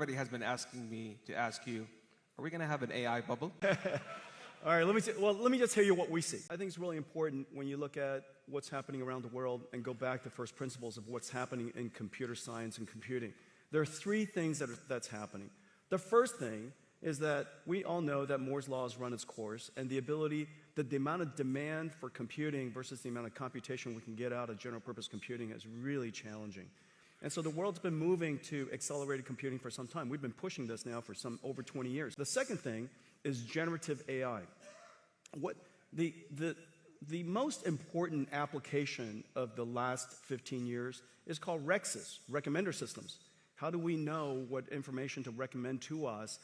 everybody has been asking me to ask you, are we going to have an AI bubble? All right, let me just tell you what we see. I think it's really important when you look at what's happening around the world and go back to first principles of what's happening in computer science and computing. There are three things that's happening. The first thing is that we all know that Moore's law has run its course, and the amount of demand for computing versus the amount of computation we can get out of general purpose computing is really challenging. And so the world's been moving to accelerated computing for some time. We've been pushing this now for over 20 years. The second thing is generative AI. The most important application of the last 15 years is called REXs, recommender systems. How do we know what information to recommend to us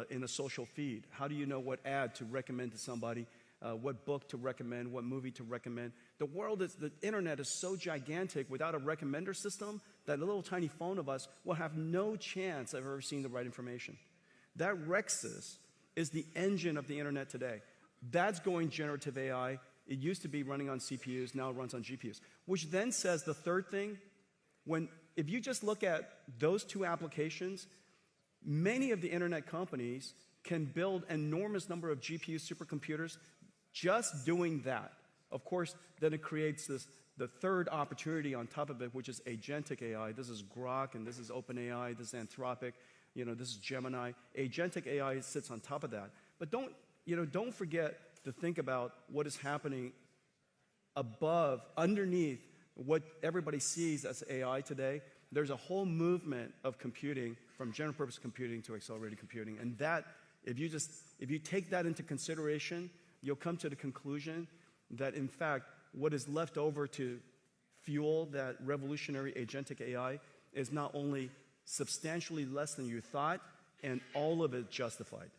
in a social feed? How do you know what ad to recommend to somebody, what book to recommend, what movie to recommend? The internet is so gigantic, without a recommender system, that little tiny phone of us will have no chance of ever seeing the right information. That REXs is the engine of the internet today. That's going generative AI. It used to be running on CPUs, now it runs on GPUs. Which then says the third thing, if you just look at those two applications, many of the internet companies can build an enormous number of GPU supercomputers just doing that. Of course, then it creates the third opportunity on top of it, which is Agentic AI. This is Grok, and this is OpenAI, this is Anthropic, this is Gemini. Agentic AI sits on top of that. But don't forget to think about what is happening underneath what everybody sees as AI today. There's a whole movement of computing from general purpose computing to accelerated computing. And that, if you take that into consideration, you'll come to the conclusion that, in fact, what is left over to fuel that revolutionary agentic AI is not only substantially less than you thought, and all of it justified.